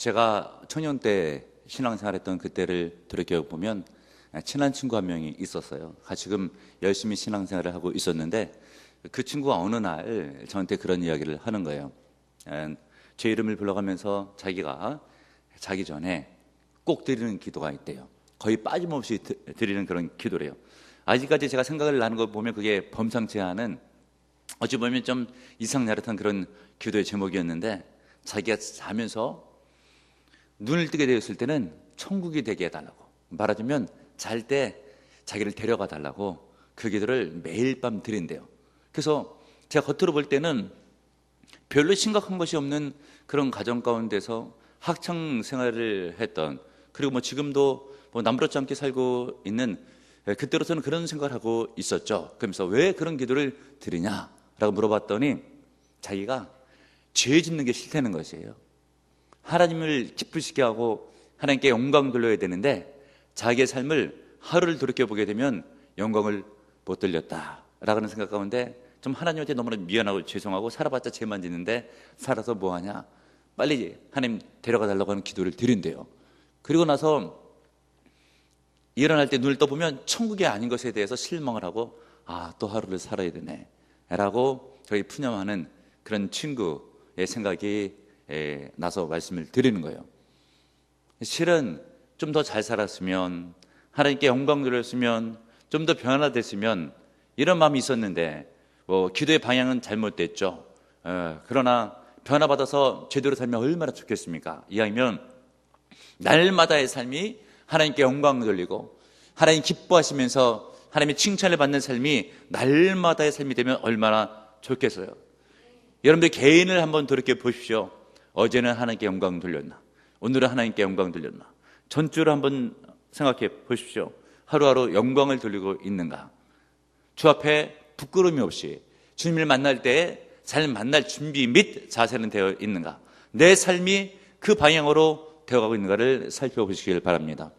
제가 청년 때 신앙생활했던 그때를 돌이켜보면 친한 친구 한 명이 있었어요. 지금 열심히 신앙생활을 하고 있었는데 그 친구가 어느 날 저한테 그런 이야기를 하는 거예요. 제 이름을 불러가면서 자기가 자기 전에 꼭 드리는 기도가 있대요. 거의 빠짐없이 드리는 그런 기도래요. 아직까지 제가 생각을 나는 거 보면 그게 범상치 않은, 어찌 보면 좀 이상야릇한 그런 기도의 제목이었는데, 자기가 자면서 눈을 뜨게 되었을 때는 천국이 되게 해달라고, 말하자면 잘 때 자기를 데려가 달라고 그 기도를 매일 밤 드린대요. 그래서 제가 겉으로 볼 때는 별로 심각한 것이 없는 그런 가정 가운데서 학창 생활을 했던, 그리고 지금도 남부럽지 않게 살고 있는, 그때로서는 그런 생각을 하고 있었죠. 그러면서 왜 그런 기도를 드리냐라고 물어봤더니 자기가 죄 짓는 게 싫다는 것이에요. 하나님을 기쁘시게 하고 하나님께 영광 돌려야 되는데 자기의 삶을 하루를 돌이켜보게 되면 영광을 못 돌렸다라는 생각 가운데 좀 하나님한테 너무나 미안하고 죄송하고, 살아봤자 죄만 짓는데 살아서 뭐하냐, 빨리 하나님 데려가 달라고 하는 기도를 드린대요. 그리고 나서 일어날 때 눈을 떠보면 천국이 아닌 것에 대해서 실망을 하고, 또 하루를 살아야 되네 라고 저희 푸념하는 그런 친구의 생각이 나서 말씀을 드리는 거예요. 실은 좀 더 잘 살았으면, 하나님께 영광 돌렸으면, 좀 더 변화됐으면, 이런 마음이 있었는데 기도의 방향은 잘못됐죠. 그러나 변화받아서 제대로 살면 얼마나 좋겠습니까? 이왕이면 날마다의 삶이 하나님께 영광 돌리고 하나님 기뻐하시면서 하나님의 칭찬을 받는 삶이 날마다의 삶이 되면 얼마나 좋겠어요. 여러분들 개인을 한번 돌이켜 보십시오. 어제는 하나님께 영광 돌렸나? 오늘은 하나님께 영광 돌렸나? 전주를 한번 생각해 보십시오. 하루하루 영광을 돌리고 있는가? 주 앞에 부끄러움이 없이 주님을 만날 때 잘 만날 준비 및 자세는 되어 있는가? 내 삶이 그 방향으로 되어가고 있는가를 살펴보시길 바랍니다.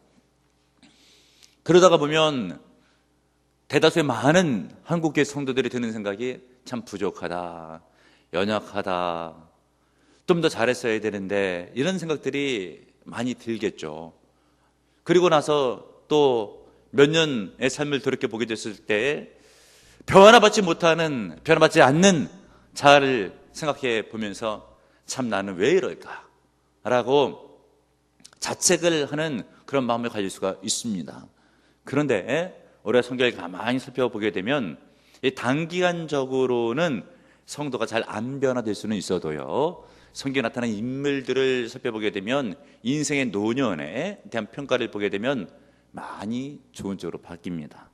그러다가 보면 대다수의 많은 한국교회 성도들이 드는 생각이 참 부족하다, 연약하다, 좀 더 잘했어야 되는데, 이런 생각들이 많이 들겠죠. 그리고 나서 또 몇 년의 삶을 돌이켜보게 됐을 때 변화받지 않는 자아를 생각해 보면서 참 나는 왜 이럴까? 라고 자책을 하는 그런 마음을 가질 수가 있습니다. 그런데 우리가 성경을 가만히 살펴보게 되면 단기간적으로는 성도가 잘 안 변화될 수는 있어도요, 성경에 나타난 인물들을 살펴보게 되면 인생의 노년에 대한 평가를 보게 되면 많이 좋은 쪽으로 바뀝니다.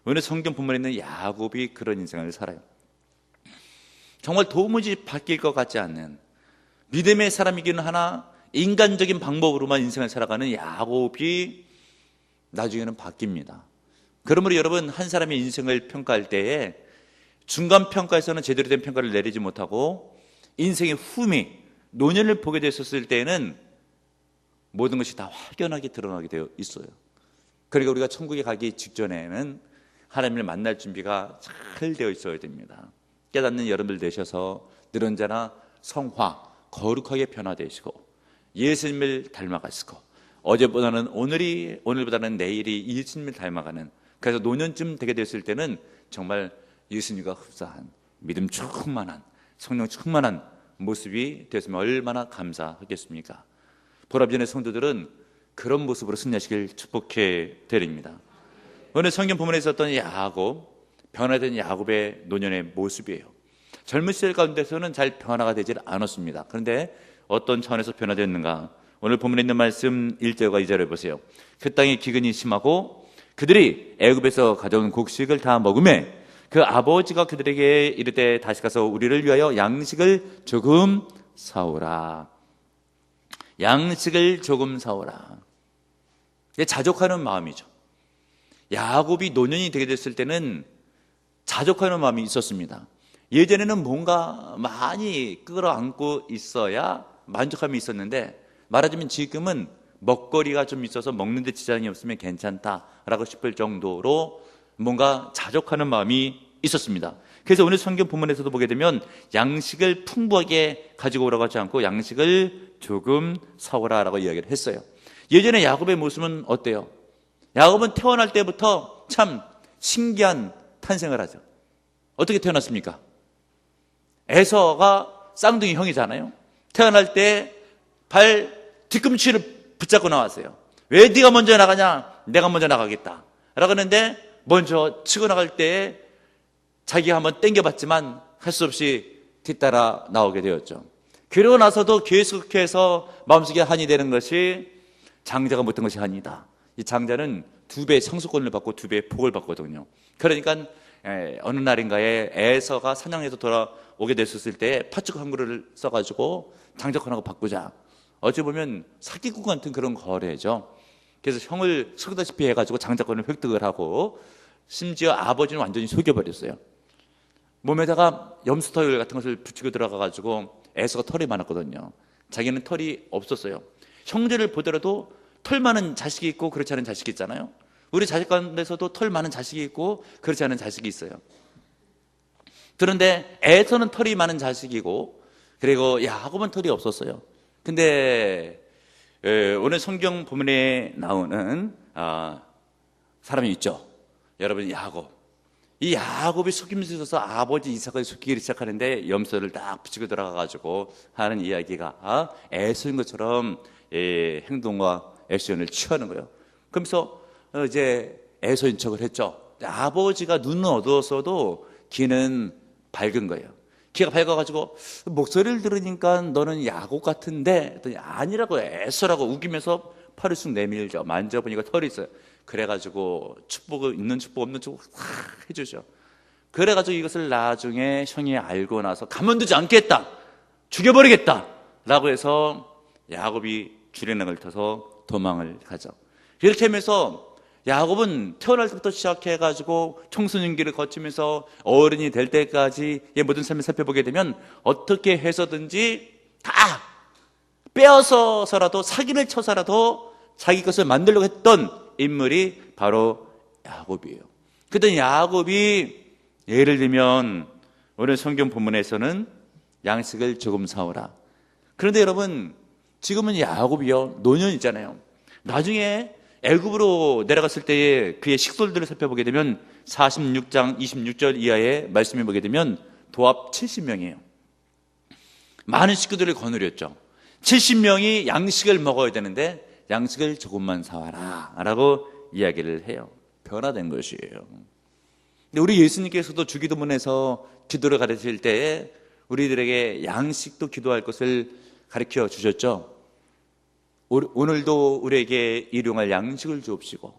오늘 성경 본문에 있는 야곱이 그런 인생을 살아요. 정말 도무지 바뀔 것 같지 않는 믿음의 사람이기는 하나 인간적인 방법으로만 인생을 살아가는 야곱이 나중에는 바뀝니다. 그러므로 여러분, 한 사람의 인생을 평가할 때에 중간 평가에서는 제대로 된 평가를 내리지 못하고 인생의 후미, 노년을 보게 됐었을 때에는 모든 것이 다 확연하게 드러나게 되어 있어요. 그러니까 우리가 천국에 가기 직전에는 하나님을 만날 준비가 잘 되어 있어야 됩니다. 깨닫는 여러분들 되셔서 늘 언제나 성화, 거룩하게 변화되시고 예수님을 닮아가시고, 어제보다는 오늘보다는 내일이 예수님을 닮아가는, 그래서 노년쯤 되게 됐을 때는 정말 예수님과 흡사한 믿음 충만한, 성령 충만한 모습이 되었으면 얼마나 감사하겠습니까? 보라비전의 성도들은 그런 모습으로 승리하시길 축복해 드립니다. 오늘 성경 본문에 있었던 야곱, 변화된 야곱의 노년의 모습이에요. 젊은 시절 가운데서는 잘 변화가 되질 않았습니다. 그런데 어떤 차원에서 변화됐는가? 오늘 본문에 있는 말씀 1절과 2절을 보세요. 그 땅에 기근이 심하고 그들이 애굽에서 가져온 곡식을 다 먹으매 그 아버지가 그들에게 이르되 다시 가서 우리를 위하여 양식을 조금 사오라. 양식을 조금 사오라. 자족하는 마음이죠. 야곱이 노년이 되게 됐을 때는 자족하는 마음이 있었습니다. 예전에는 뭔가 많이 끌어안고 있어야 만족함이 있었는데, 말하자면 지금은 먹거리가 좀 있어서 먹는데 지장이 없으면 괜찮다라고 싶을 정도로 뭔가 자족하는 마음이 있었습니다. 그래서 오늘 성경 본문에서도 보게 되면 양식을 풍부하게 가지고 오라고 하지 않고 양식을 조금 사오라라고 이야기를 했어요. 예전에 야곱의 모습은 어때요? 야곱은 태어날 때부터 참 신기한 탄생을 하죠. 어떻게 태어났습니까? 에서가 쌍둥이 형이잖아요. 태어날 때 발 뒤꿈치를 붙잡고 나왔어요. 왜 네가 먼저 나가냐? 내가 먼저 나가겠다 라고 하는데 먼저 치고 나갈 때 자기가 한번 땡겨봤지만 할 수 없이 뒤따라 나오게 되었죠. 그러고 나서도 계속해서 마음속에 한이 되는 것이 장자가 못한 것이 한이다. 이 장자는 2배의 상속권을 받고 2배의 복을 받거든요. 그러니까 어느 날인가에 에서가 사냥에서 돌아오게 됐을 때 팥죽 한 그릇을 써가지고 장자권하고 바꾸자. 어찌 보면 사기꾼 같은 그런 거래죠. 그래서 형을 속이다시피 해가지고 장자권을 획득을 하고 심지어 아버지는 완전히 속여버렸어요. 몸에다가 염소털 같은 것을 붙이고 들어가가지고 에서가 털이 많았거든요. 자기는 털이 없었어요. 형제를 보더라도 털 많은 자식이 있고 그렇지 않은 자식이 있잖아요. 우리 자식 가운데서도 털 많은 자식이 있고 그렇지 않은 자식이 있어요. 그런데 에서는 털이 많은 자식이고 그리고 야곱은 털이 없었어요. 근데 오늘 성경 본문에 나오는 사람이 있죠. 여러분, 야곱. 이 야곱이 속임수 있어서 아버지 이삭을 속이기 시작하는데 염소를 딱 붙이고 들어가가지고 하는 이야기가 에서인 것처럼 행동과 액션을 취하는 거예요. 그러면서 이제 에서인 척을 했죠. 아버지가 눈은 어두웠어도 귀는 밝은 거예요. 귀가 밝아가지고 목소리를 들으니까 너는 야곱 같은데 했더니 아니라고 에서라고 우기면서 팔을 쑥 내밀죠. 만져보니까 털이 있어요. 그래가지고 축복을 있는 축복 없는 축복 다 해주죠. 그래가지고 이것을 나중에 형이 알고 나서 가만두지 않겠다, 죽여버리겠다 라고 해서 야곱이 주례낭을 타서 도망을 가죠. 이렇게 하면서 야곱은 태어날 때부터 시작해가지고 청소년기를 거치면서 어른이 될 때까지의 모든 삶을 살펴보게 되면 어떻게 해서든지 다 빼앗아서라도 사기를 쳐서라도 자기 것을 만들려고 했던 인물이 바로 야곱이에요. 그랬더니 야곱이 예를 들면 오늘 성경 본문에서는 양식을 조금 사오라. 그런데 여러분, 지금은 야곱이요 노년이잖아요. 나중에 애굽으로 내려갔을 때의 그의 식솔들을 살펴보게 되면 46장 26절 이하의 말씀을 보게 되면 도합 70명이에요. 많은 식구들을 거느렸죠. 70명이 양식을 먹어야 되는데 양식을 조금만 사와라 라고 이야기를 해요. 변화된 것이에요. 근데 우리 예수님께서도 주기도문에서 기도를 가르칠 때에 우리들에게 양식도 기도할 것을 가르쳐 주셨죠. 오늘도 우리에게 일용할 양식을 주옵시고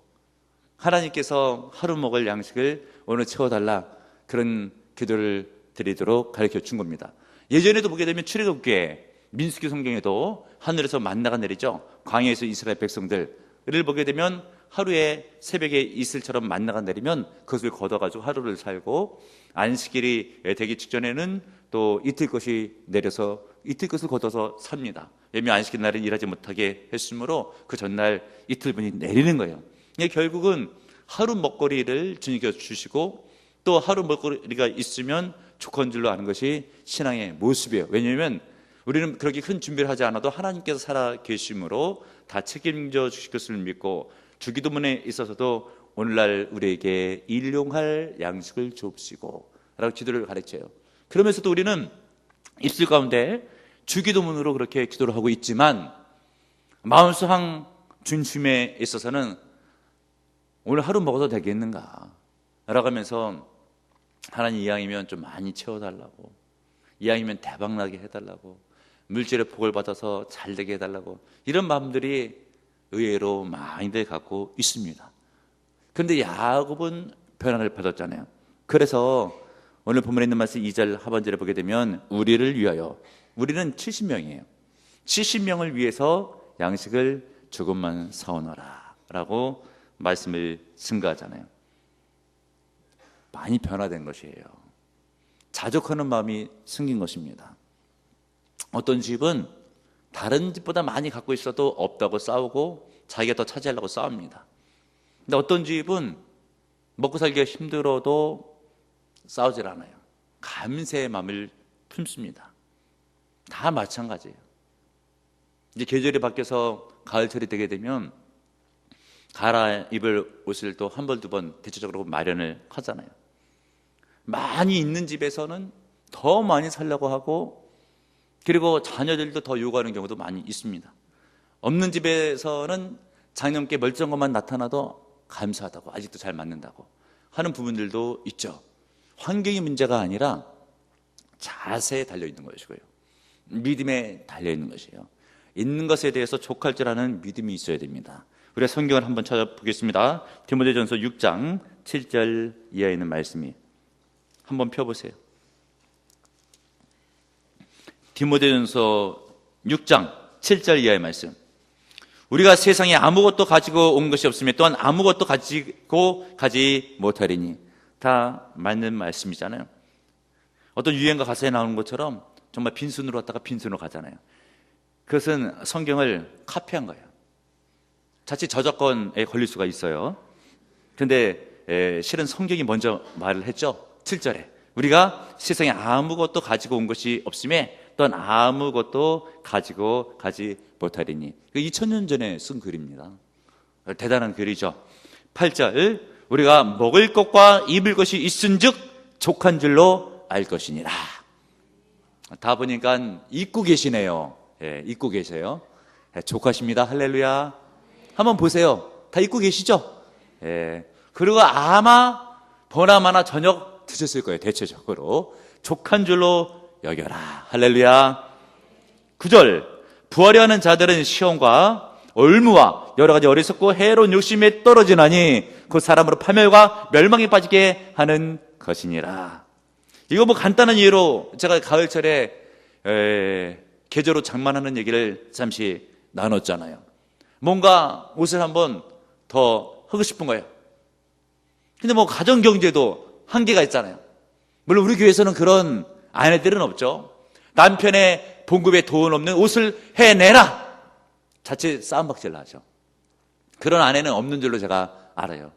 하나님께서 하루 먹을 양식을 오늘 채워달라, 그런 기도를 드리도록 가르쳐 준 겁니다. 예전에도 보게 되면 출애굽기에 민수기 성경에도 하늘에서 만나가 내리죠. 광야에서 이스라엘 백성들을 보게 되면 하루에 새벽에 이슬처럼 만나가 내리면 그것을 걷어가지고 하루를 살고 안식일이 되기 직전에는 또 이틀 것이 내려서 이틀 것을 걷어서 삽니다. 왜냐하면 안식일 날은 일하지 못하게 했으므로 그 전날 이틀분이 내리는 거예요. 결국은 하루 먹거리를 주님께서 주시고 또 하루 먹거리가 있으면 조건 줄로 아는 것이 신앙의 모습이에요. 왜냐하면 우리는 그렇게 큰 준비를 하지 않아도 하나님께서 살아 계심으로 다 책임져 주실 것을 믿고 주기도문에 있어서도 오늘날 우리에게 일용할 양식을 주옵시고 라고 기도를 가르쳐요. 그러면서도 우리는 입술 가운데 주기도문으로 그렇게 기도를 하고 있지만 마음상 중심에 있어서는 오늘 하루 먹어도 되겠는가 라고 하면서 하나님 이왕이면 좀 많이 채워달라고, 이왕이면 대박나게 해달라고, 물질의 복을 받아서 잘되게 해달라고, 이런 마음들이 의외로 많이들 갖고 있습니다. 그런데 야곱은 변화를 받았잖아요. 그래서 오늘 본문에 있는 말씀 2절 하반절에 보게 되면 우리를 위하여, 우리는 70명이에요 70명을 위해서 양식을 조금만 사오너라 라고 말씀을 증거하잖아요. 많이 변화된 것이에요. 자족하는 마음이 생긴 것입니다. 어떤 집은 다른 집보다 많이 갖고 있어도 없다고 싸우고 자기가 더 차지하려고 싸웁니다. 근데 어떤 집은 먹고 살기가 힘들어도 싸우질 않아요. 감사의 마음을 품습니다. 다 마찬가지예요. 이제 계절이 바뀌어서 가을철이 되게 되면 갈아입을 옷을 또 한 번, 두 번 대체적으로 마련을 하잖아요. 많이 있는 집에서는 더 많이 살려고 하고, 그리고 자녀들도 더 요구하는 경우도 많이 있습니다. 없는 집에서는 작년께 멀쩡한 것만 나타나도 감사하다고, 아직도 잘 맞는다고 하는 부분들도 있죠. 환경이 문제가 아니라 자세에 달려있는 것이고요, 믿음에 달려있는 것이에요. 있는 것에 대해서 족할 줄 아는 믿음이 있어야 됩니다. 우리가 성경을 한번 찾아보겠습니다. 디모데전서 6장 7절 이하에 있는 말씀이 한번 펴보세요. 디모데전서 6장 7절 이하의 말씀. 우리가 세상에 아무것도 가지고 온 것이 없으며 또한 아무것도 가지고 가지 못하리니. 다 맞는 말씀이잖아요. 어떤 유행가 가사에 나오는 것처럼 정말 빈손으로 왔다가 빈손으로 가잖아요. 그것은 성경을 카피한 거예요. 자칫 저작권에 걸릴 수가 있어요. 그런데 실은 성경이 먼저 말을 했죠. 7절에 우리가 세상에 아무것도 가지고 온 것이 없음에 또한 아무것도 가지고 가지 못하리니. 2000년 전에 쓴 글입니다. 대단한 글이죠. 8절 우리가 먹을 것과 입을 것이 있은즉 족한 줄로 알 것이니라. 다 보니까 잊고 계시네요. 잊고 계세요. 족하십니다. 할렐루야. 한번 보세요. 다 잊고 계시죠? 그리고 아마 보나마나 저녁 드셨을 거예요. 대체적으로 족한 줄로 여겨라. 할렐루야. 9절 부하려 하는 자들은 시험과 올무와 여러 가지 어리석고 해로운 욕심에 떨어지나니 그 사람으로 파멸과 멸망에 빠지게 하는 것이니라. 이거 뭐 간단한 예로 제가 가을철에 계절로 장만하는 얘기를 잠시 나눴잖아요. 뭔가 옷을 한번 더 하고 싶은 거예요. 근데 뭐 가정경제도 한계가 있잖아요. 물론 우리 교회에서는 그런 아내들은 없죠. 남편의 봉급에 돈 없는 옷을 해내라. 자칫 싸움박질 나죠. 그런 아내는 없는 줄로 제가 알아요.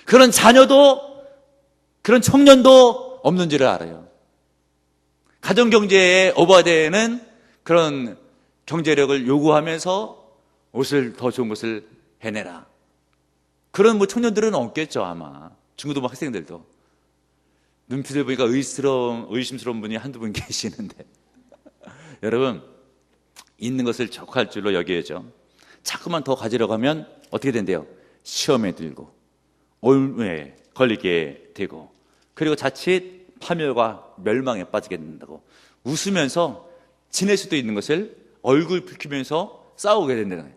그런 자녀도, 그런 청년도 없는 줄을 알아요. 가정경제에 오버되는 그런 경제력을 요구하면서 옷을 더 좋은 것을 해내라. 그런 뭐 청년들은 없겠죠, 아마. 중고등부 학생들도. 눈빛을 보니까 의심스러운 분이 한두 분 계시는데. 여러분, 있는 것을 족할 줄로 여겨야죠. 자꾸만 더 가지려고 하면 어떻게 된대요? 시험에 들고, 올무에 걸리게 되고, 그리고 자칫 파멸과 멸망에 빠지게 된다고. 웃으면서 지낼 수도 있는 것을 얼굴 붉히면서 싸우게 된다는 거예요.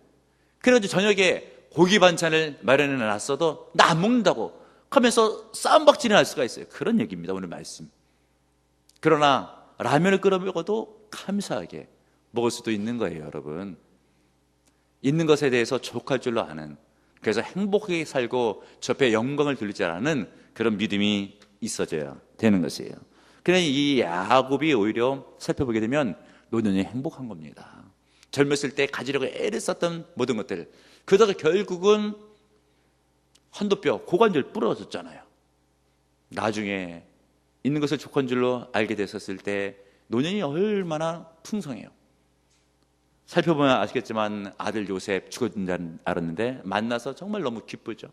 그래가지고 저녁에 고기 반찬을 마련해 놨어도 나 안 먹는다고 하면서 싸움박질이 날 수가 있어요. 그런 얘기입니다, 오늘 말씀. 그러나 라면을 끓여 먹어도 감사하게 먹을 수도 있는 거예요, 여러분. 있는 것에 대해서 족할 줄로 아는, 그래서 행복하게 살고 저편에 영광을 돌리지 않는 그런 믿음이 있어져야 되는 것이에요. 그냥 이 야곱이 오히려 살펴보게 되면 노년이 행복한 겁니다. 젊었을 때 가지려고 애를 썼던 모든 것들, 그러다가 결국은 환도뼈, 고관절 부러졌잖아요. 나중에 있는 것을 족한 줄로 알게 됐었을 때 노년이 얼마나 풍성해요. 살펴보면 아시겠지만 아들 요셉 죽었는 줄 알았는데 만나서 정말 너무 기쁘죠.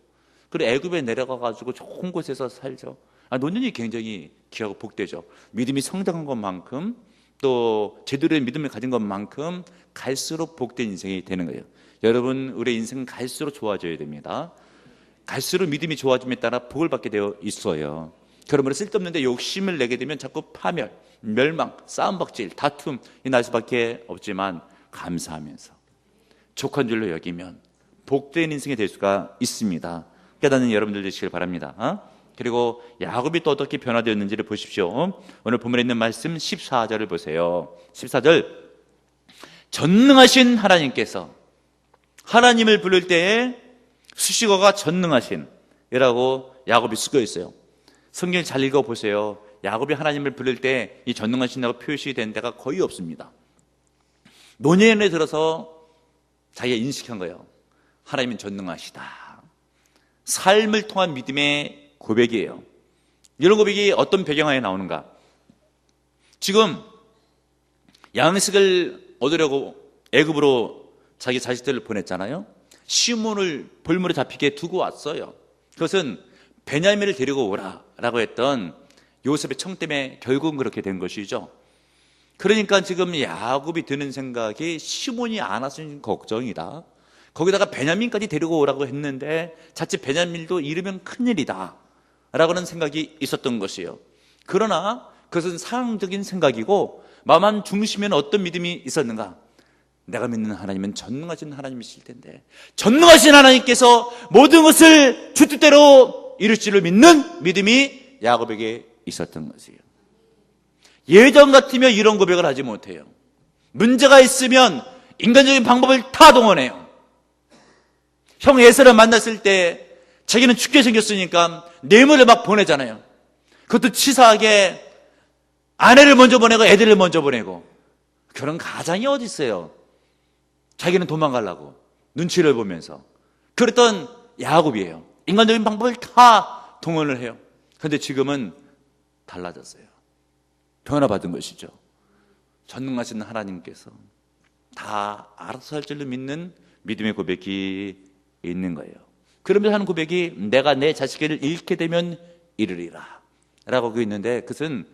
그리고 애굽에 내려가가지고 좋은 곳에서 살죠. 노년이 굉장히 귀하고 복되죠. 믿음이 성장한 것만큼, 또 제대로의 믿음을 가진 것만큼 갈수록 복된 인생이 되는 거예요. 여러분, 우리의 인생은 갈수록 좋아져야 됩니다. 갈수록 믿음이 좋아짐에 따라 복을 받게 되어 있어요. 그러므로 쓸데없는데 욕심을 내게 되면 자꾸 파멸, 멸망, 싸움박질, 다툼이 날 수밖에 없지만, 감사하면서 족한 줄로 여기면 복된 인생이 될 수가 있습니다. 깨닫는 여러분들 되시길 바랍니다. 그리고 야곱이 또 어떻게 변화되었는지를 보십시오. 오늘 본문에 있는 말씀 14절을 보세요. 14절 전능하신 하나님께서, 하나님을 부를 때에 수식어가 전능하신 이라고 야곱이 쓰고 있어요. 성경을 잘 읽어보세요. 야곱이 하나님을 부를 때 이 전능하신다고 표시된 데가 거의 없습니다. 노년에 들어서 자기가 인식한 거예요. 하나님은 전능하시다. 삶을 통한 믿음의 고백이에요. 이런 고백이 어떤 배경하에 나오는가? 지금 양식을 얻으려고 애굽으로 자기 자식들을 보냈잖아요. 시몬을 볼모로 잡히게 두고 왔어요. 그것은 베냐민을 데리고 오라라고 했던 요셉의 청 때문에 결국은 그렇게 된 것이죠. 그러니까 지금 야곱이 드는 생각이 시몬이 안 왔으니 걱정이다. 거기다가 베냐민까지 데리고 오라고 했는데 자칫 베냐민도 잃으면 큰일이다 라고는 생각이 있었던 것이에요. 그러나 그것은 상황적인 생각이고 마음 한 중심에는 어떤 믿음이 있었는가? 내가 믿는 하나님은 전능하신 하나님이실 텐데 전능하신 하나님께서 모든 것을 주 뜻대로 이룰 줄을 믿는 믿음이 야곱에게 있었던 것이에요. 예전 같으면 이런 고백을 하지 못해요. 문제가 있으면 인간적인 방법을 다 동원해요. 형 에서를 만났을 때 자기는 죽게 생겼으니까 뇌물을 막 보내잖아요. 그것도 치사하게 아내를 먼저 보내고 애들을 먼저 보내고. 그런 가장이 어디 있어요. 자기는 도망가려고 눈치를 보면서. 그랬던 야곱이에요. 인간적인 방법을 다 동원을 해요. 그런데 지금은 달라졌어요. 변화받은 것이죠. 전능하신 하나님께서 다 알아서 할 줄로 믿는 믿음의 고백이 있는 거예요. 그러면서 하는 고백이 내가 내 자식을 잃게 되면 이르리라 라고 하고 있는데 그것은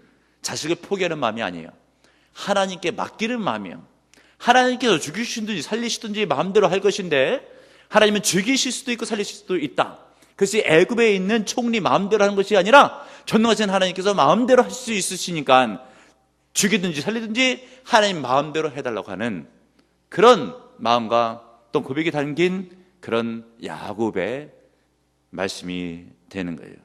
자식을 포기하는 마음이 아니에요. 하나님께 맡기는 마음이에요. 하나님께서 죽이시든지 살리시든지 마음대로 할 것인데 하나님은 죽이실 수도 있고 살리실 수도 있다. 그것이 애굽에 있는 총리 마음대로 하는 것이 아니라 전능하신 하나님께서 마음대로 할 수 있으시니까 죽이든지 살리든지 하나님 마음대로 해달라고 하는 그런 마음과 또 고백이 담긴 그런 야곱의 말씀이 되는 거예요.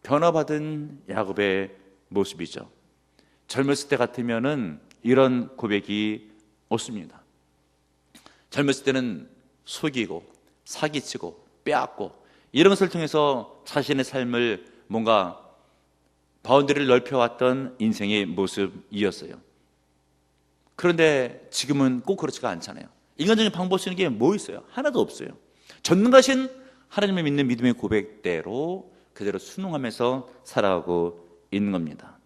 변화받은 야곱의 모습이죠. 젊었을 때 같으면은 이런 고백이 없습니다. 젊었을 때는 속이고 사기치고 빼앗고 이런 것을 통해서 자신의 삶을 뭔가 바운더리를 넓혀왔던 인생의 모습이었어요. 그런데 지금은 꼭 그렇지가 않잖아요. 인간적인 방법 쓰는 게 뭐 있어요? 하나도 없어요. 전능하신 하나님을 믿는 믿음의 고백대로 그대로 순응하면서 살아가고 있는 겁니다.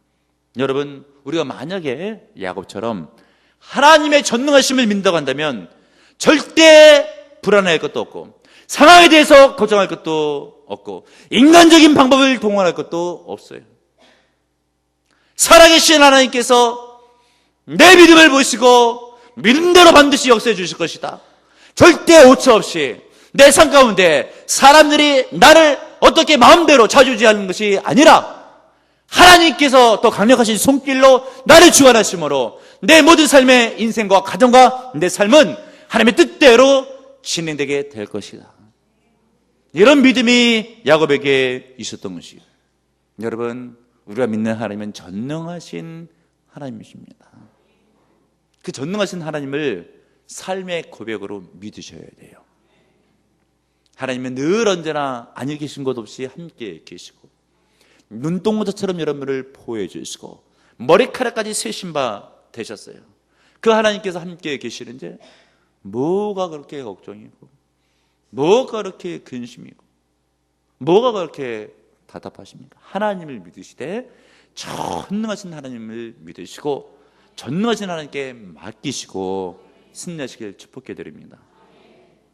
여러분, 우리가 만약에 야곱처럼 하나님의 전능하심을 믿는다고 한다면 절대 불안할 것도 없고 상황에 대해서 걱정할 것도 없고 인간적인 방법을 동원할 것도 없어요. 살아계신 하나님께서 내 믿음을 보시고 믿음대로 반드시 역사해 주실 것이다. 절대 오차 없이 내 삶 가운데 사람들이 나를 어떻게 마음대로 좌지우지하는 것이 아니라 하나님께서 더 강력하신 손길로 나를 주관하심으로 내 모든 삶의 인생과 가정과 내 삶은 하나님의 뜻대로 진행되게 될 것이다. 이런 믿음이 야곱에게 있었던 것이에요. 여러분, 우리가 믿는 하나님은 전능하신 하나님이십니다. 그 전능하신 하나님을 삶의 고백으로 믿으셔야 돼요. 하나님은 늘 언제나 아니 계신 것 없이 함께 계시고 눈동자처럼 여러분을 보호해 주시고 머리카락까지 세신 바 되셨어요. 그 하나님께서 함께 계시는데 뭐가 그렇게 걱정이고 뭐가 그렇게 근심이고 뭐가 그렇게 답답하십니까? 하나님을 믿으시되 전능하신 하나님을 믿으시고 전능하신 하나님께 맡기시고 승리하시길 축복해 드립니다.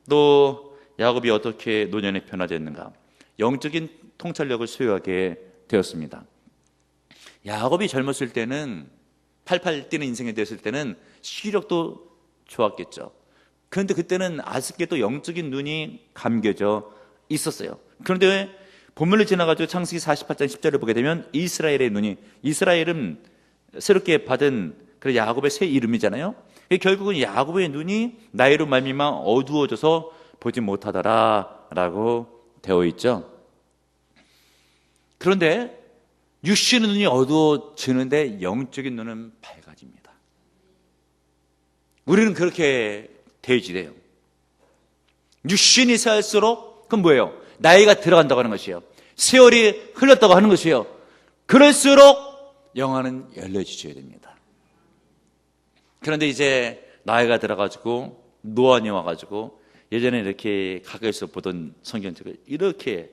또 야곱이 어떻게 노년에 변화됐는가? 영적인 통찰력을 소유하게 되었습니다. 야곱이 젊었을 때는 팔팔 뛰는 인생이 됐을 때는 시력도 좋았겠죠. 그런데 그때는 아쉽게도 영적인 눈이 감겨져 있었어요. 그런데 본문을 지나가지고 창세기 48장 10절을 보게 되면 이스라엘의 눈이, 이스라엘은 새롭게 받은 그 야곱의 새 이름이잖아요. 결국은 야곱의 눈이 나이로 말미암아 어두워져서 보지 못하더라라고 되어 있죠. 그런데 육신의 눈이 어두워지는데 영적인 눈은 밝아집니다. 우리는 그렇게 되어지래요. 육신이 살수록 그건 뭐예요? 나이가 들어간다고 하는 것이에요. 세월이 흘렀다고 하는 것이에요. 그럴수록 영안은 열려지셔야 됩니다. 그런데 이제 나이가 들어가지고 노안이 와가지고 예전에 이렇게 가까이서 보던 성경책을 이렇게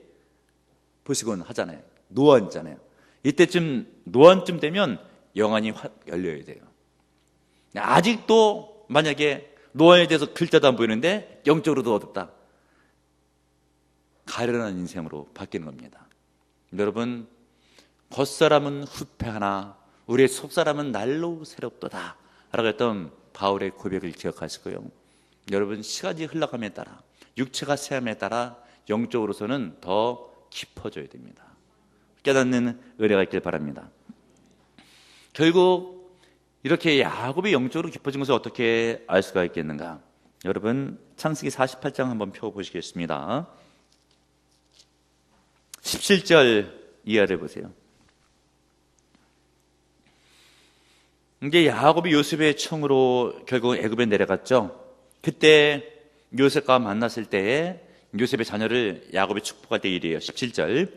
보시곤 하잖아요. 노안이잖아요. 이때쯤 노안쯤 되면 영안이 확 열려야 돼요. 아직도 만약에 노안에 대해서 글자도 안 보이는데 영적으로도 어둡다. 가련한 인생으로 바뀌는 겁니다. 여러분, 겉사람은 후패하나 우리의 속사람은 날로 새롭도다 라고 했던 바울의 고백을 기억하시고요. 여러분, 시간이 흘러감에 따라, 육체가 세함에 따라 영적으로서는 더 깊어져야 됩니다. 깨닫는 은혜가 있길 바랍니다. 결국 이렇게 야곱이 영적으로 깊어진 것을 어떻게 알 수가 있겠는가? 여러분, 창세기 48장 한번 펴보시겠습니다. 17절 이하를 보세요. 이제 야곱이 요셉의 청으로 결국 애굽에 내려갔죠. 그때 요셉과 만났을 때에 요셉의 자녀를 야곱이 축복할 때 일이에요. 17절.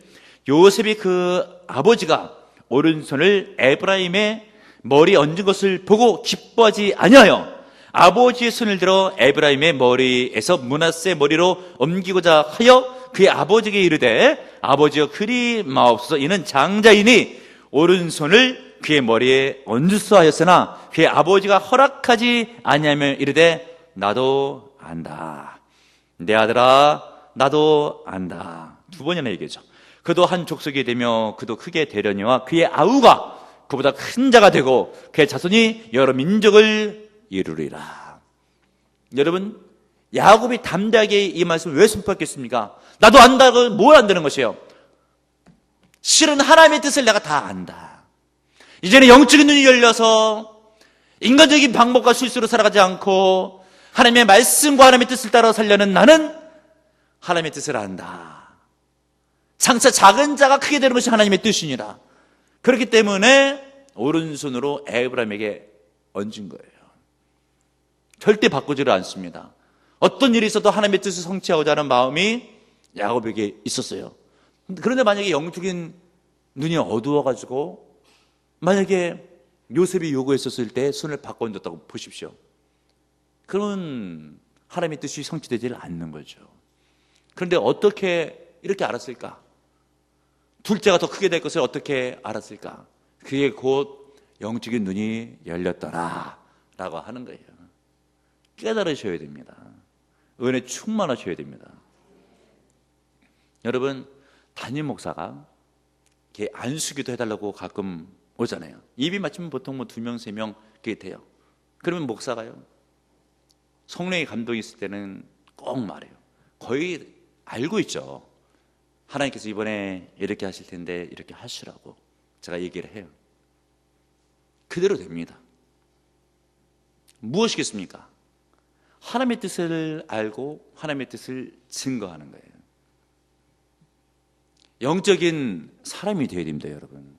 요셉이 그 아버지가 오른손을 에브라임의 머리에 얹은 것을 보고 기뻐하지 아니하여 아버지의 손을 들어 에브라임의 머리에서 므낫세 머리로 옮기고자 하여 그의 아버지에게 이르되 아버지여 그리 마옵소서 이는 장자이니 오른손을 그의 머리에 얹으소 하였으나 그의 아버지가 허락하지 아니하며 이르되 나도 안다. 내 아들아 나도 안다. 두 번이나 얘기하죠. 그도 한 족속이 되며 그도 크게 되려니와 그의 아우가 그보다 큰 자가 되고 그의 자손이 여러 민족을 이루리라. 여러분, 야곱이 담대하게 이 말씀을 왜 선포했겠습니까? 나도 안다고 뭘 안다는 것이에요? 실은 하나님의 뜻을 내가 다 안다. 이제는 영적인 눈이 열려서 인간적인 방법과 실수로 살아가지 않고 하나님의 말씀과 하나님의 뜻을 따라 살려는 나는 하나님의 뜻을 안다. 장차 작은 자가 크게 되는 것이 하나님의 뜻이니라. 그렇기 때문에 오른손으로 에브라임에게 얹은 거예요. 절대 바꾸지를 않습니다. 어떤 일이 있어도 하나님의 뜻을 성취하고자 하는 마음이 야곱에게 있었어요. 그런데 만약에 영적인 눈이 어두워가지고 만약에 요셉이 요구했었을 때 손을 바꿔 얹었다고 보십시오. 그런 하나님의 뜻이 성취되지 않는 거죠. 그런데 어떻게 이렇게 알았을까? 둘째가 더 크게 될 것을 어떻게 알았을까? 그게 곧 영적인 눈이 열렸더라 라고 하는 거예요. 깨달으셔야 됩니다. 은혜 충만하셔야 됩니다. 여러분, 담임 목사가 이렇게 안수기도 해달라고 가끔 오잖아요. 입이 맞추면 보통 2명, 3명 그게 돼요. 그러면 목사가요, 성령의 감동이 있을 때는 꼭 말해요. 거의 알고 있죠. 하나님께서 이번에 이렇게 하실 텐데 이렇게 하시라고 제가 얘기를 해요. 그대로 됩니다. 무엇이겠습니까? 하나님의 뜻을 알고 하나님의 뜻을 증거하는 거예요. 영적인 사람이 되어야 됩니다, 여러분.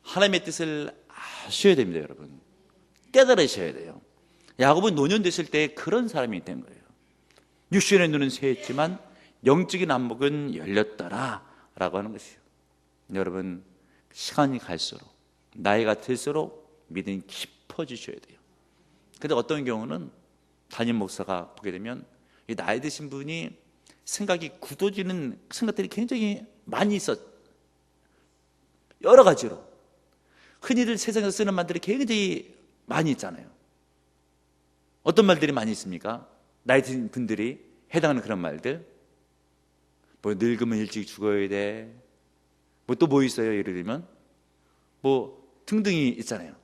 하나님의 뜻을 아셔야 됩니다, 여러분. 깨달으셔야 돼요. 야곱은 노년 됐을 때 그런 사람이 된 거예요. 육신의 눈은 새했지만 영적인 안목은 열렸더라 라고 하는 것이에요. 여러분, 시간이 갈수록 나이가 들수록 믿음이 깊어지셔야 돼요. 근데 어떤 경우는 담임 목사가 보게 되면 이 나이 드신 분이 생각이 굳어지는 생각들이 굉장히 많이 있어. 여러 가지로 흔히들 세상에서 쓰는 말들이 굉장히 많이 있잖아요. 어떤 말들이 많이 있습니까? 나이 든 분들이 해당하는 그런 말들. 뭐 늙으면 일찍 죽어야 돼. 뭐 또 뭐 있어요? 예를 들면 뭐 등등이 있잖아요.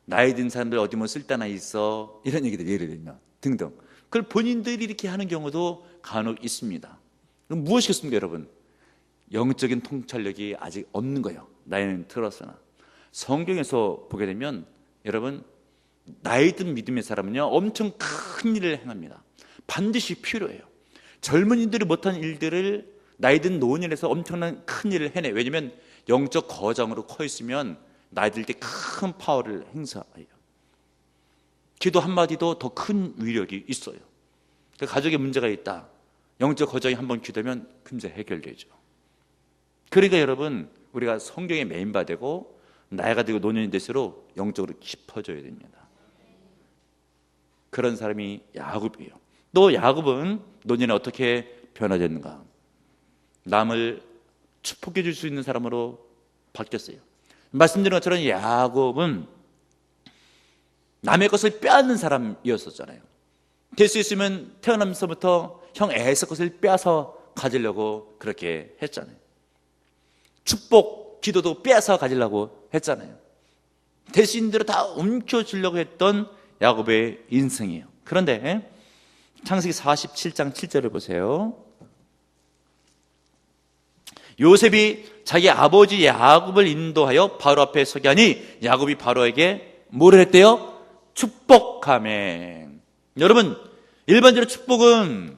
나이 든 사람들 어디 뭐 쓸데나 있어, 이런 얘기들 예를 들면 등등. 그걸 본인들이 이렇게 하는 경우도 간혹 있습니다. 그럼 무엇이겠습니까, 여러분? 영적인 통찰력이 아직 없는 거예요. 나이는 들었으나. 성경에서 보게 되면 여러분, 나이 든 믿음의 사람은요 엄청 큰 일을 행합니다. 반드시 필요해요. 젊은이들이 못한 일들을 나이 든 노년에서 엄청난 큰 일을 해내. 왜냐하면 영적 거장으로 커 있으면 나이 들 때 큰 파워를 행사해요. 기도 한마디도 더 큰 위력이 있어요. 가족에 문제가 있다, 영적 거장이 한번 기도하면 금세 해결되죠. 그러니까 여러분, 우리가 성경에 메인바되고 나이가 들고 노년이 될수록 영적으로 깊어져야 됩니다. 그런 사람이 야곱이에요. 또 야곱은 노년에 어떻게 변화됐는가? 남을 축복해 줄 수 있는 사람으로 바뀌었어요. 말씀드린 것처럼 야곱은 남의 것을 빼앗는 사람이었었잖아요. 될 수 있으면 태어나면서부터 형 에서 것을 빼앗아 가지려고 그렇게 했잖아요. 축복, 기도도 빼앗아 가지려고 했잖아요. 될 수 있는 대로 다 움켜쥐려고 했던 야곱의 인생이에요. 그런데 창세기 47장 7절을 보세요. 요셉이 자기 아버지 야곱을 인도하여 바로 앞에 서게 하니 야곱이 바로에게 뭐를 했대요? 축복하매. 여러분, 일반적으로 축복은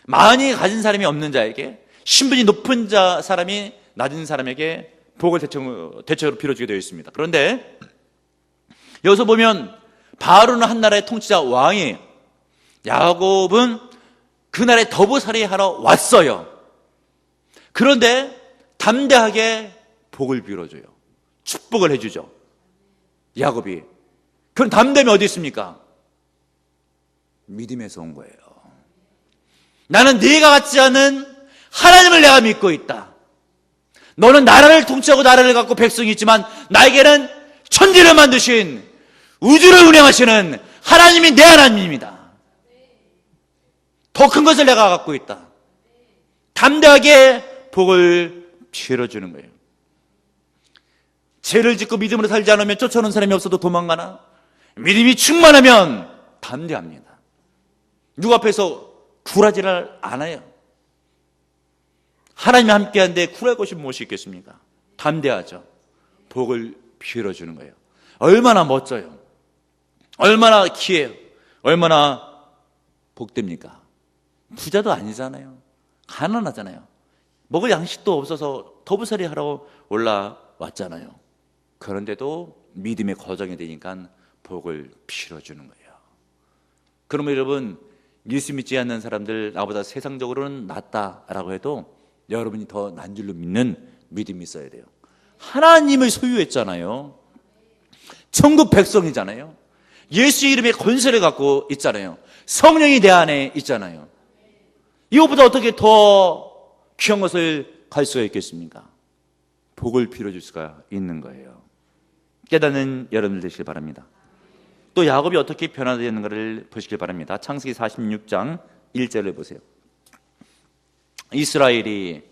많이 가진 사람이 없는 자에게, 신분이 높은 사람이 낮은 사람에게 복을 대체로 빌어주게 되어 있습니다. 그런데 여기서 보면 바로는 한 나라의 통치자 왕이에요. 야곱은 그 나라에 더부살이 하러 왔어요. 그런데 담대하게 복을 빌어줘요. 축복을 해주죠. 야곱이. 그런 담대함이 어디 있습니까? 믿음에서 온 거예요. 나는 네가 같지 않은 하나님을 내가 믿고 있다. 너는 나라를 통치하고 나라를 갖고 백성이 있지만 나에게는 천지를 만드신, 우주를 운행하시는 하나님이 내 하나님입니다. 더 큰 것을 내가 갖고 있다. 담대하게 복을 빌어주는 거예요. 죄를 짓고 믿음으로 살지 않으면 쫓아오는 사람이 없어도 도망가나, 믿음이 충만하면 담대합니다. 누구 앞에서 굴하지를 않아요. 하나님이 함께한데 굴할 것이 무엇이 있겠습니까? 담대하죠. 복을 빌어주는 거예요. 얼마나 멋져요. 얼마나 귀해요. 얼마나 복됩니까? 부자도 아니잖아요. 가난하잖아요. 먹을 양식도 없어서 더부살이 하러 올라왔잖아요. 그런데도 믿음의 거정이 되니까 복을 빌어주는 거예요. 그러면 여러분, 예수 믿지 않는 사람들, 나보다 세상적으로는 낫다라고 해도 여러분이 더 난 줄로 믿는 믿음이 있어야 돼요. 하나님을 소유했잖아요. 천국 백성이잖아요. 예수 이름의 권세를 갖고 있잖아요. 성령이 내 안에 있잖아요. 이것보다 어떻게 더 귀한 것을 갈 수가 있겠습니까? 복을 빌어줄 수가 있는 거예요. 깨닫는 여러분들 되시길 바랍니다. 또 야곱이 어떻게 변화되었는가를 보시길 바랍니다. 창세기 46장 1절을 보세요. 이스라엘이,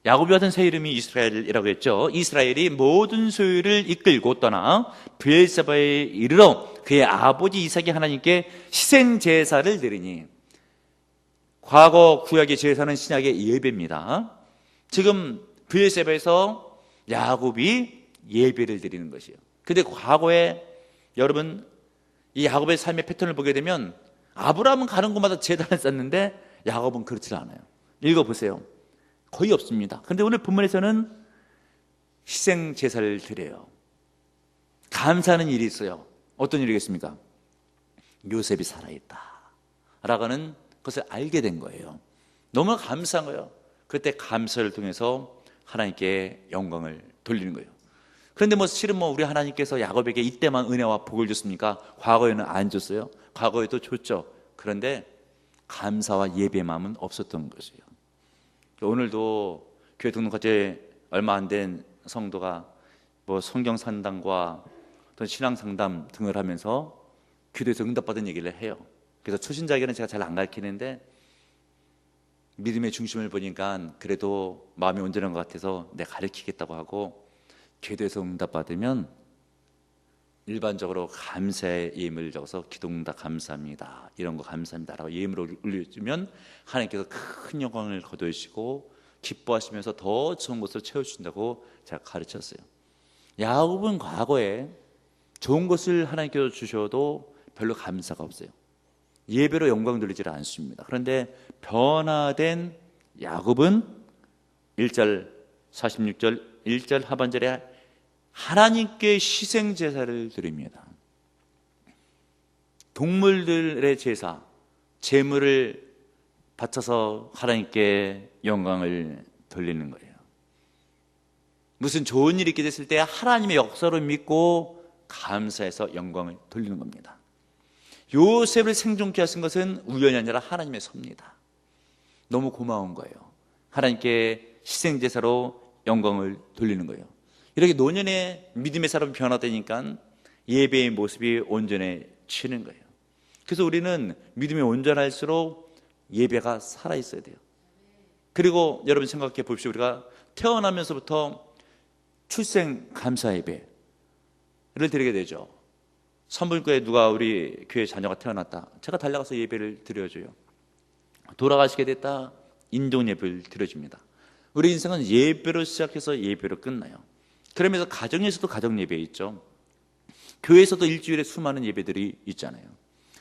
야곱이 받은 새 이름이 이스라엘이라고 했죠. 이스라엘이 모든 소유를 이끌고 떠나 브엘세바에 이르러 그의 아버지 이삭이 하나님께 희생 제사를 드리니, 과거 구약의 제사는 신약의 예배입니다. 지금 브엘세바에서 야곱이 예배를 드리는 것이에요. 근데 과거에 여러분, 이 야곱의 삶의 패턴을 보게 되면 아브라함은 가는 곳마다 제단을 쌓는데 야곱은 그렇지 않아요. 읽어보세요. 거의 없습니다. 그런데 오늘 본문에서는 희생 제사를 드려요. 감사하는 일이 있어요. 어떤 일이겠습니까? 요셉이 살아있다 라고는 그것을 알게 된 거예요. 너무 감사한 거예요. 그때 감사를 통해서 하나님께 영광을 돌리는 거예요. 그런데 실은 우리 하나님께서 야곱에게 이때만 은혜와 복을 줬습니까? 과거에는 안 줬어요. 과거에도 줬죠. 그런데 감사와 예배의 마음은 없었던 것이에요. 오늘도 교회 등록한 지 얼마 안 된 성도가 성경 상담과 또 신앙 상담 등을 하면서 기도에서 응답받은 얘기를 해요. 그래서 초신자에게는 제가 잘 안 가르치는데 믿음의 중심을 보니까 그래도 마음이 온전한 것 같아서 내가 가르치겠다고 하고, 기도에서 응답받으면 일반적으로 감사의 예물을 적어서 기도응답 감사합니다, 이런 거 감사합니다 라고 예물을 올려주면 하나님께서 큰 영광을 거두시고 기뻐하시면서 더 좋은 것을 채워주신다고 제가 가르쳤어요. 야곱은 과거에 좋은 것을 하나님께서 주셔도 별로 감사가 없어요. 예배로 영광 돌리지를 않습니다. 그런데 변화된 야곱은 1절 46절 1절 하반절에 하나님께 희생 제사를 드립니다. 동물들의 제사, 제물을 바쳐서 하나님께 영광을 돌리는 거예요. 무슨 좋은 일이 있게 됐을 때 하나님의 역사를 믿고 감사해서 영광을 돌리는 겁니다. 요셉을 생존케 하신 것은 우연이 아니라 하나님의 섭니다. 너무 고마운 거예요. 하나님께 희생제사로 영광을 돌리는 거예요. 이렇게 노년에 믿음의 사람이 변화되니까 예배의 모습이 온전해지는 거예요. 그래서 우리는 믿음이 온전할수록 예배가 살아있어야 돼요. 그리고 여러분 생각해 보십시오. 우리가 태어나면서부터 출생 감사 예배를 드리게 되죠. 산부인과에 누가 우리 교회 자녀가 태어났다, 제가 달려가서 예배를 드려줘요. 돌아가시게 됐다, 인종 예배를 드려줍니다. 우리 인생은 예배로 시작해서 예배로 끝나요. 그러면서 가정에서도 가정 예배 있죠. 교회에서도 일주일에 수많은 예배들이 있잖아요.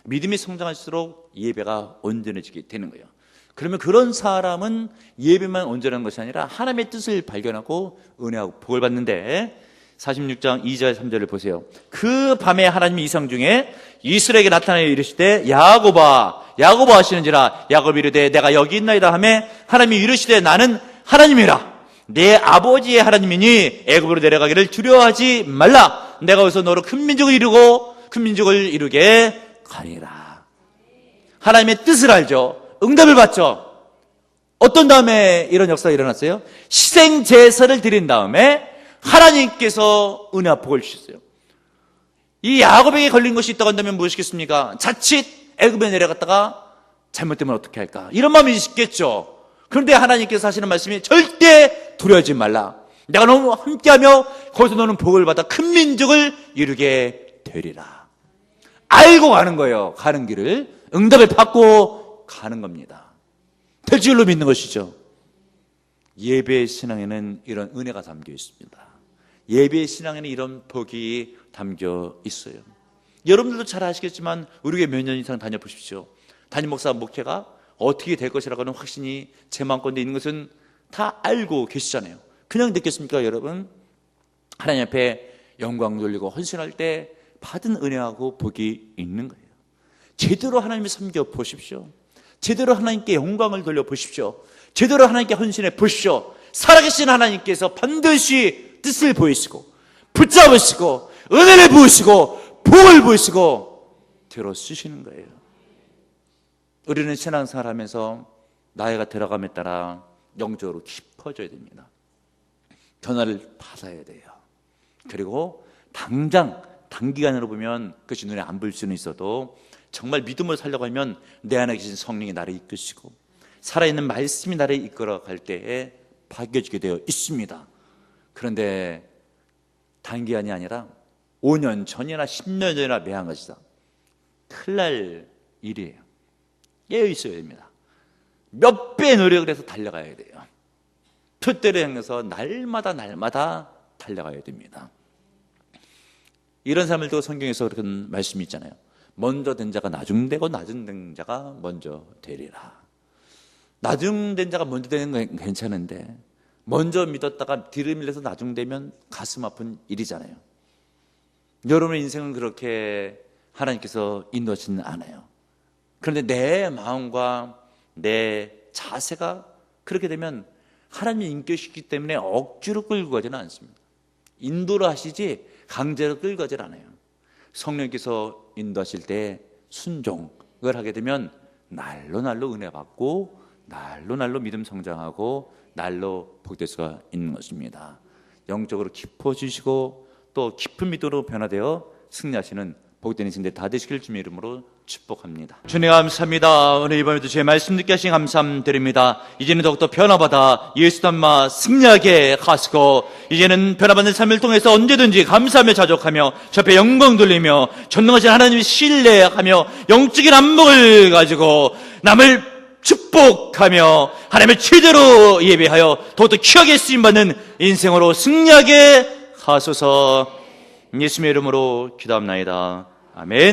믿음이 성장할수록 예배가 온전해지게 되는 거예요. 그러면 그런 사람은 예배만 온전한 것이 아니라 하나님의 뜻을 발견하고 은혜하고 복을 받는데, 46장 2절 3절을 보세요. 그 밤에 하나님이 이상 중에 이스라엘에게 나타나여 이르시되 야고보아 야고보아 하시는지라. 야곱이 이르되 내가 여기 있나이다 하매 하나님이 이르시되 나는 하나님이라. 내 아버지의 하나님이니 애굽으로 내려가기를 두려워하지 말라. 내가 어디서 너로 큰 민족을 이루고 큰 민족을 이루게 가리라. 하나님의 뜻을 알죠. 응답을 받죠. 어떤 다음에 이런 역사가 일어났어요? 희생 제사를 드린 다음에 하나님께서 은혜와 복을 주셨어요. 이 야곱에게 걸린 것이 있다고 한다면 무엇이겠습니까? 자칫 애굽에 내려갔다가 잘못되면 어떻게 할까, 이런 마음이 있겠죠. 그런데 하나님께서 하시는 말씀이 절대 두려워하지 말라. 내가 너무 함께하며 거기서 너는 복을 받아 큰 민족을 이루게 되리라. 알고 가는 거예요. 가는 길을 응답을 받고 가는 겁니다. 될 줄로 믿는 것이죠. 예배의 신앙에는 이런 은혜가 담겨 있습니다. 예배의 신앙에는 이런 복이 담겨 있어요. 여러분들도 잘 아시겠지만 우리 교회 몇 년 이상 다녀보십시오. 담임 목사 목회가 어떻게 될 것이라고 하는 확신이 제 마음가운데 있는 것은 다 알고 계시잖아요. 그냥 듣겠습니까 여러분? 하나님 앞에 영광 돌리고 헌신할 때 받은 은혜하고 복이 있는 거예요. 제대로 하나님을 섬겨 보십시오. 제대로 하나님께 영광을 돌려 보십시오. 제대로 하나님께 헌신해 보십시오. 살아계신 하나님께서 반드시 뜻을 보이시고 붙잡으시고 은혜를 부으시고 복을 부으시고 들어 쓰시는 거예요. 우리는 신앙생활 하면서 나이가 들어감에 따라 영적으로 깊어져야 됩니다. 변화를 받아야 돼요. 그리고 단기간으로 보면 그것이 눈에 안 보일 수는 있어도 정말 믿음을 살려고 하면 내 안에 계신 성령이 나를 이끄시고 살아있는 말씀이 나를 이끌어갈 때에 바뀌어지게 되어 있습니다. 그런데 단기간이 아니라 5년 전이나 10년 전이나 매한 것이다. 큰일 날 일이에요. 깨어 있어야 됩니다. 몇 배 노력을 해서 달려가야 돼요. 표대를 향해서 날마다 달려가야 됩니다. 이런 사람을 두고 성경에서 그런 말씀이 있잖아요. 먼저 된 자가 나중되고 나중된 자가 먼저 되리라. 나중된 자가 먼저 되는 건 괜찮은데 먼저 믿었다가 뒤를 밀려서 나중되면 가슴 아픈 일이잖아요. 여러분의 인생은 그렇게 하나님께서 인도하지는 않아요. 그런데 내 마음과 내 자세가 그렇게 되면 하나님의 인격이기 때문에 억지로 끌고 가지는 않습니다. 인도를 하시지 강제로 끌고 가지 않아요. 성령께서 인도하실 때 순종을 하게 되면 날로 은혜 받고 날로 믿음 성장하고 날로 복될 수가 있는 것입니다. 영적으로 깊어지시고 또 깊은 믿음으로 변화되어 승리하시는 복된 인생 다 되시길 주님의 이름으로 축복합니다. 주님 감사합니다. 오늘 이번에도 제 말씀 듣게 하신 감사드립니다. 이제는 더욱더 변화받아 예수 닮아 승리하게 하시고 이제는 변화받는 삶을 통해서 언제든지 감사하며 자족하며 저 앞에 영광 돌리며 전능하신 하나님을 신뢰하며 영적인 안목을 가지고 남을 축복하며 하나님을 최대로 예배하여 더욱더 귀하게 쓰임받는 인생으로 승리하게 하소서. 예수님의 이름으로 기도합나이다. 아멘.